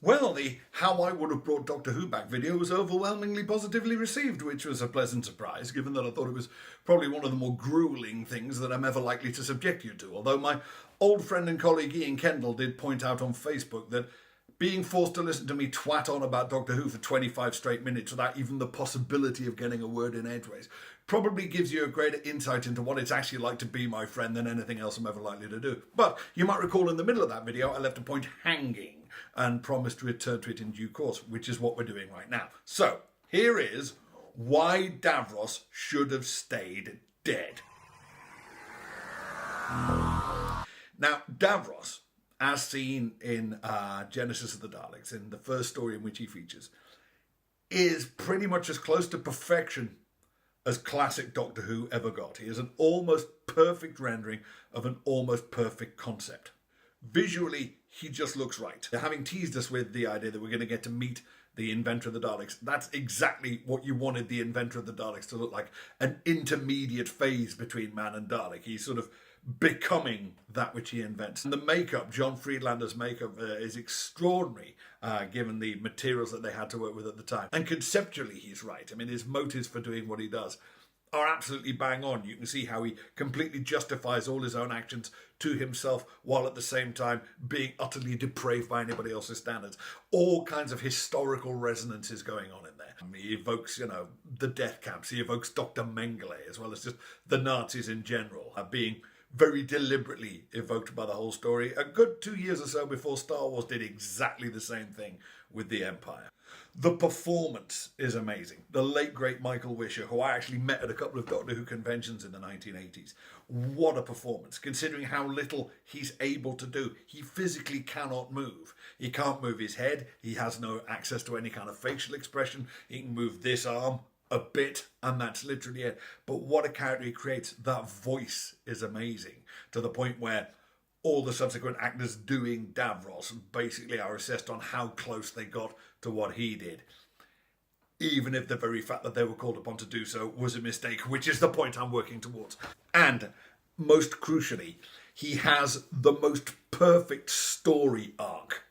Well, the How I Would Have Brought Doctor Who Back video was overwhelmingly positively received, which was a pleasant surprise, given that I thought it was probably one of the more grueling things that I'm ever likely to subject you to. Although my old friend and colleague Ian Kendall did point out on Facebook that being forced to listen to me twat on about Doctor Who for 25 straight minutes without even the possibility of getting a word in edgeways probably gives you a greater insight into what it's actually like to be my friend than anything else I'm ever likely to do. But you might recall in the middle of that video I left a point hanging and promised to return to it in due course, which is what we're doing right now. So here is why Davros should have stayed dead. Now, Davros, as seen in Genesis of the Daleks, in the first story in which he features, is pretty much as close to perfection as classic Doctor Who ever got. He is an almost perfect rendering of an almost perfect concept. Visually, he just looks right. Having teased us with the idea that we're going to get to meet the inventor of the Daleks, that's exactly what you wanted the inventor of the Daleks to look like. An intermediate phase between man and Dalek. He's sort of becoming that which he invents. And the makeup, John Friedlander's makeup, is extraordinary, given the materials that they had to work with at the time. And conceptually, he's right. I mean, his motives for doing what he does are absolutely bang on. You can see how he completely justifies all his own actions to himself while at the same time being utterly depraved by anybody else's standards. All kinds of historical resonances going on in there. He evokes, the death camps. He evokes Dr. Mengele, as well as just the Nazis in general, being very deliberately evoked by the whole story. A good 2 years or so before Star Wars did exactly the same thing with the Empire. The performance is amazing. The late, great Michael Wisher, who I actually met at a couple of Doctor Who conventions in the 1980s. What a performance, considering how little he's able to do. He physically cannot move. He can't move his head. He has no access to any kind of facial expression. He can move this arm a bit, and that's literally it. But what a character he creates. That voice is amazing, to the point where all the subsequent actors doing Davros basically are assessed on how close they got to what he did, even if the very fact that they were called upon to do so was a mistake, which is the point I'm working towards. And most crucially, he has the most perfect story arc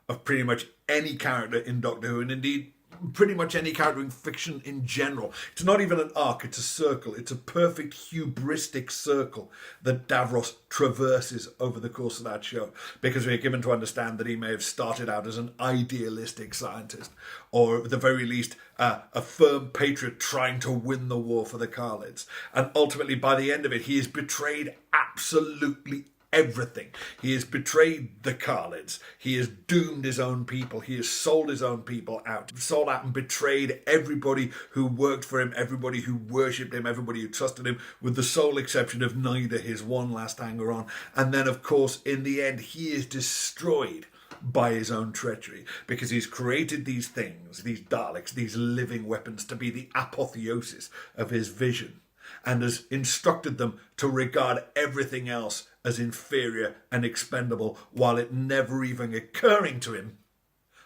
of pretty much any character in Doctor Who, and indeed pretty much any character in fiction in general. It's not even an arc, it's a circle. It's a perfect hubristic circle that Davros traverses over the course of that show, because we're given to understand that he may have started out as an idealistic scientist, or at the very least a firm patriot trying to win the war for the Khalids, and ultimately by the end of it he is betrayed absolutely everything. He has betrayed the Khalids. He has doomed his own people. He has sold his own people out. Sold out and betrayed everybody who worked for him, everybody who worshipped him, everybody who trusted him, with the sole exception of Nyder, his one last hanger-on. And then, of course, in the end, he is destroyed by his own treachery, because he's created these things, these Daleks, these living weapons, to be the apotheosis of his vision, and has instructed them to regard everything else as inferior and expendable, while it never even occurring to him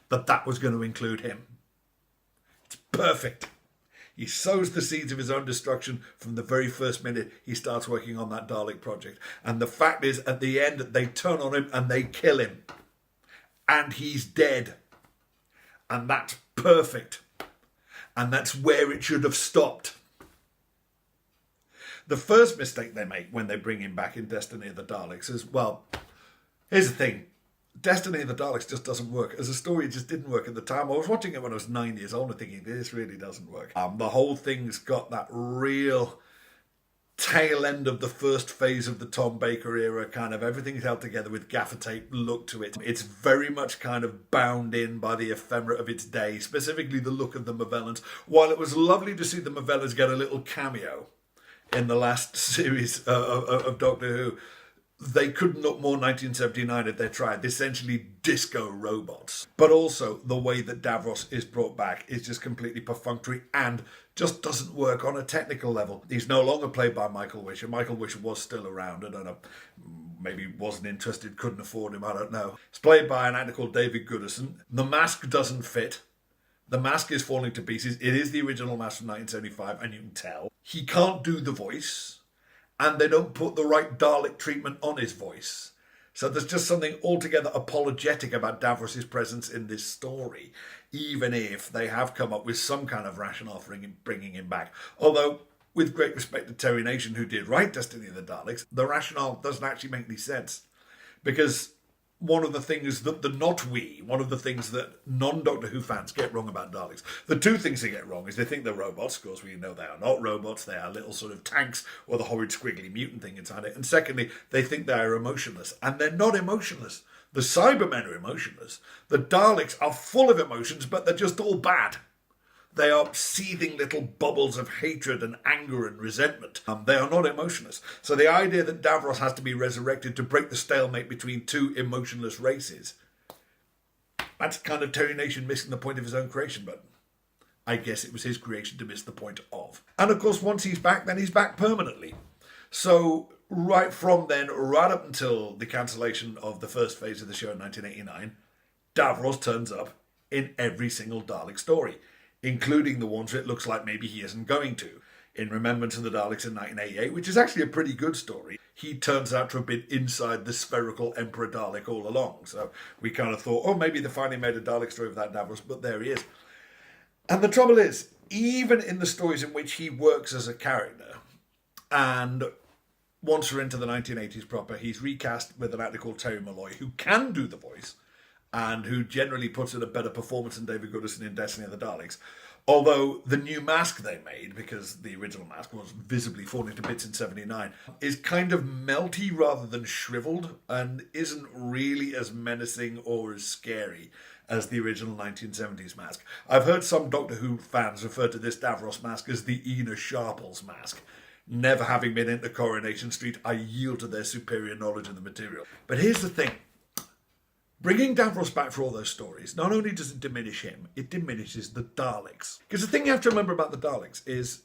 that that was going to include him. It's perfect. He sows the seeds of his own destruction from the very first minute he starts working on that Dalek project. And the fact is, at the end, they turn on him and they kill him. And he's dead. And that's perfect. And that's where it should have stopped. The first mistake they make when they bring him back in Destiny of the Daleks is, well, here's the thing. Destiny of the Daleks just doesn't work. As a story, it just didn't work at the time. I was watching it when I was 9 years old and thinking, this really doesn't work. The whole thing's got that real tail end of the first phase of the Tom Baker era, kind of everything's held together with gaffer tape look to it. It's very much kind of bound in by the ephemera of its day, specifically the look of the Movellans. While it was lovely to see the Movellans get a little cameo in the last series of Doctor Who, they couldn't look more 1979 if they tried. Essentially disco robots. But also the way that Davros is brought back is just completely perfunctory and just doesn't work on a technical level. He's no longer played by Michael Wisher. Michael Wisher was still around. I don't know, maybe wasn't interested, couldn't afford him, I don't know. It's played by an actor called David Goodison. The mask doesn't fit. The mask is falling to pieces. It is the original mask from 1975, and you can tell. He can't do the voice, and they don't put the right Dalek treatment on his voice. So there's just something altogether apologetic about Davros' presence in this story, even if they have come up with some kind of rationale for bringing him back. Although, with great respect to Terry Nation, who did write Destiny of the Daleks, the rationale doesn't actually make any sense. Because one of the things that one of the things that non-Doctor Who fans get wrong about Daleks, the two things they get wrong is they think they're robots. Of course, we know they are not robots. They are little sort of tanks or the horrid squiggly mutant thing inside it. And secondly, they think they are emotionless. And they're not emotionless. The Cybermen are emotionless. The Daleks are full of emotions, but they're just all bad. They are seething little bubbles of hatred and anger and resentment. They are not emotionless. So the idea that Davros has to be resurrected to break the stalemate between two emotionless races, that's kind of Terry Nation missing the point of his own creation, but I guess it was his creation to miss the point of. And of course, once he's back, then he's back permanently. So right from then, right up until the cancellation of the first phase of the show in 1989, Davros turns up in every single Dalek story, including the ones where it looks like maybe he isn't going to. In Remembrance of the Daleks in 1988, which is actually a pretty good story, he turns out to have been inside the spherical Emperor Dalek all along. So we kind of thought, oh, maybe they finally made a Dalek story without Davros, but there he is. And the trouble is, even in the stories in which he works as a character, and once we're into the 1980s proper, he's recast with an actor called Terry Malloy, who can do the voice, and who generally puts in a better performance than David Goodison in Destiny of the Daleks. Although the new mask they made, because the original mask was visibly falling to bits in 79, is kind of melty rather than shriveled, and isn't really as menacing or as scary as the original 1970s mask. I've heard some Doctor Who fans refer to this Davros mask as the Ina Sharples mask. Never having been into Coronation Street, I yield to their superior knowledge of the material. But here's the thing. Bringing Davros back for all those stories, not only does it diminish him, it diminishes the Daleks. Because the thing you have to remember about the Daleks is,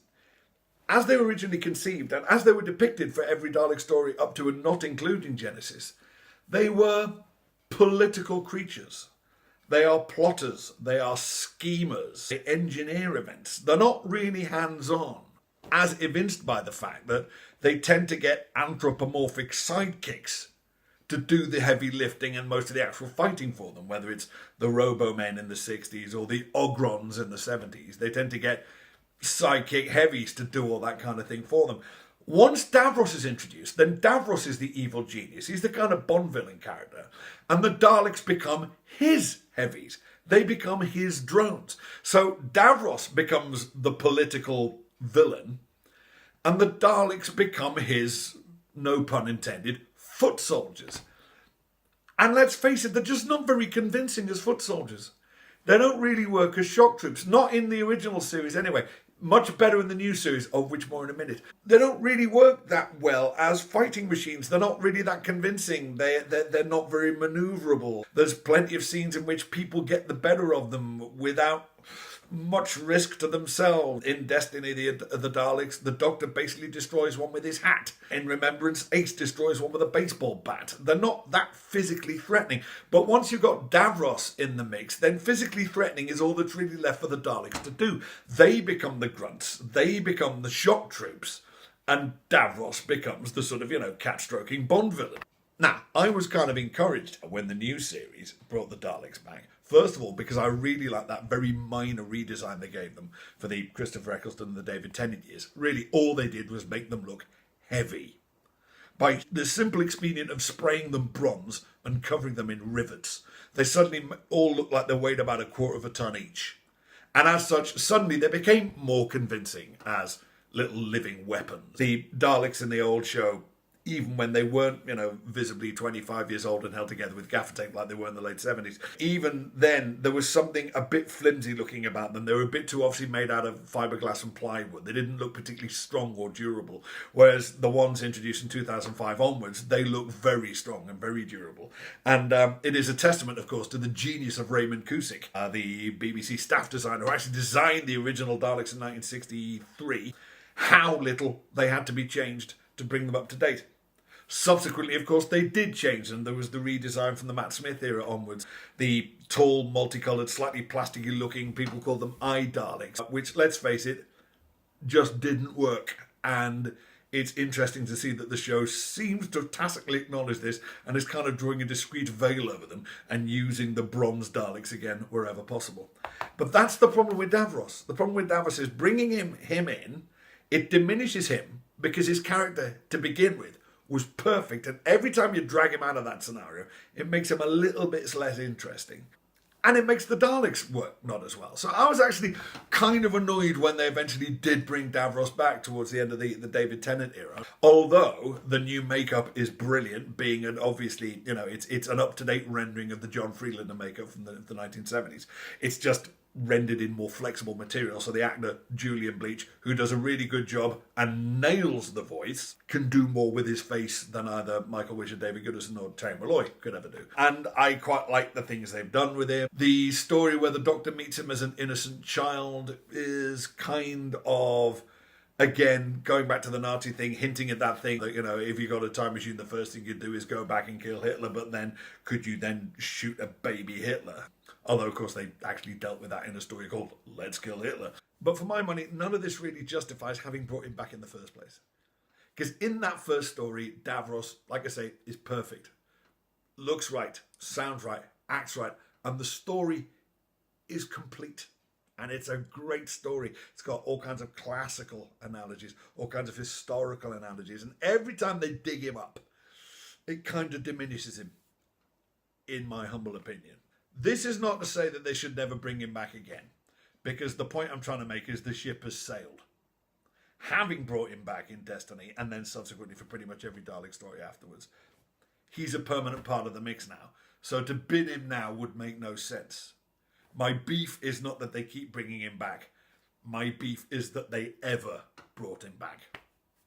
as they were originally conceived, and as they were depicted for every Dalek story up to and not including Genesis, they were political creatures. They are plotters, they are schemers, they engineer events. They're not really hands-on, as evinced by the fact that they tend to get anthropomorphic sidekicks to do the heavy lifting and most of the actual fighting for them, whether it's the Robo-Men in the 60s or the Ogrons in the 70s. They tend to get sidekick heavies to do all that kind of thing for them. Once Davros is introduced, then Davros is the evil genius. He's the kind of Bond villain character. And the Daleks become his heavies. They become his drones. So Davros becomes the political villain, and the Daleks become his, no pun intended, foot soldiers. And let's face it, they're just not very convincing as foot soldiers. They don't really work as shock troops, not in the original series anyway. Much better in the new series, of which more in a minute. They don't really work that well as fighting machines. They're not really that convincing. They're not very manoeuvrable. There's plenty of scenes in which people get the better of them without much risk to themselves. In Destiny of the Daleks, the Doctor basically destroys one with his hat. In Remembrance, Ace destroys one with a baseball bat. They're not that physically threatening. But once you've got Davros in the mix, then physically threatening is all that's really left for the Daleks to do. They become the grunts. They become the shock troops. And Davros becomes the sort of, cat-stroking Bond villain. Now, I was kind of encouraged when the new series brought the Daleks back. First of all, because I really like that very minor redesign they gave them for the Christopher Eccleston and the David Tennant years. Really, all they did was make them look heavy. By the simple expedient of spraying them bronze and covering them in rivets, they suddenly all look like they weighed about a quarter of a ton each. And as such, suddenly they became more convincing as little living weapons. The Daleks in the old show, even when they weren't, visibly 25 years old and held together with gaffer tape like they were in the late 70s. Even then, there was something a bit flimsy looking about them. They were a bit too obviously made out of fiberglass and plywood. They didn't look particularly strong or durable. Whereas the ones introduced in 2005 onwards, they look very strong and very durable. And it is a testament, of course, to the genius of Raymond Cusick, the BBC staff designer who actually designed the original Daleks in 1963, how little they had to be changed to bring them up to date. Subsequently, of course, they did change them. There was the redesign from the Matt Smith era onwards. The tall, multicoloured, slightly plasticky looking, people called them eye Daleks, which, let's face it, just didn't work. And it's interesting to see that the show seems to tacitly acknowledge this and is kind of drawing a discreet veil over them and using the bronze Daleks again wherever possible. But that's the problem with Davros. The problem with Davros is bringing him in, it diminishes him because his character, to begin with, was perfect. And every time you drag him out of that scenario, it makes him a little bit less interesting. And it makes the Daleks work not as well. So I was actually kind of annoyed when they eventually did bring Davros back towards the end of the David Tennant era. Although the new makeup is brilliant, being an obviously, it's an up-to-date rendering of the John Friedlander makeup from the 1970s. It's just rendered in more flexible material. So the actor, Julian Bleach, who does a really good job and nails the voice, can do more with his face than either Michael Wisher, David Goodison or Terry Malloy could ever do. And I quite like the things they've done with him. The story where the Doctor meets him as an innocent child is kind of, again, going back to the Nazi thing, hinting at that thing that, if you got a time machine, the first thing you'd do is go back and kill Hitler, but then could you then shoot a baby Hitler? Although, of course, they actually dealt with that in a story called Let's Kill Hitler. But for my money, none of this really justifies having brought him back in the first place. Because in that first story, Davros, like I say, is perfect. Looks right, sounds right, acts right, and the story is complete. And it's a great story. It's got all kinds of classical analogies, all kinds of historical analogies. And every time they dig him up, it kind of diminishes him, in my humble opinion. This is not to say that they should never bring him back again, because the point I'm trying to make is the ship has sailed. Having brought him back in Destiny, and then subsequently for pretty much every Dalek story afterwards, he's a permanent part of the mix now. So to bin him now would make no sense. My beef is not that they keep bringing him back. My beef is that they ever brought him back.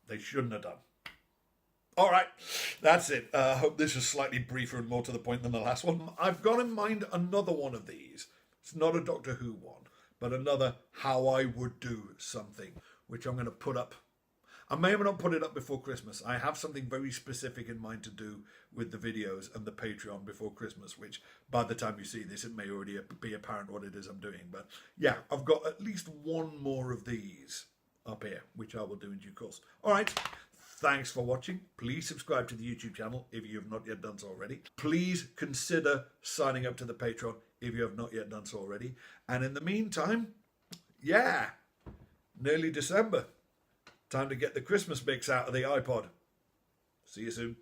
They shouldn't have done. All right, that's it. I hope this is slightly briefer and more to the point than the last one. I've got in mind another one of these. It's not a Doctor Who one, but another how I would do something, which I'm going to put up. I may or not put it up before Christmas. I have something very specific in mind to do with the videos and the Patreon before Christmas, which by the time you see this, it may already be apparent what it is I'm doing. But yeah, I've got at least one more of these up here, which I will do in due course. All right. Thanks for watching. Please subscribe to the YouTube channel if you have not yet done so already. Please consider signing up to the Patreon if you have not yet done so already. And in the meantime, yeah, nearly December. Time to get the Christmas mix out of the iPod. See you soon.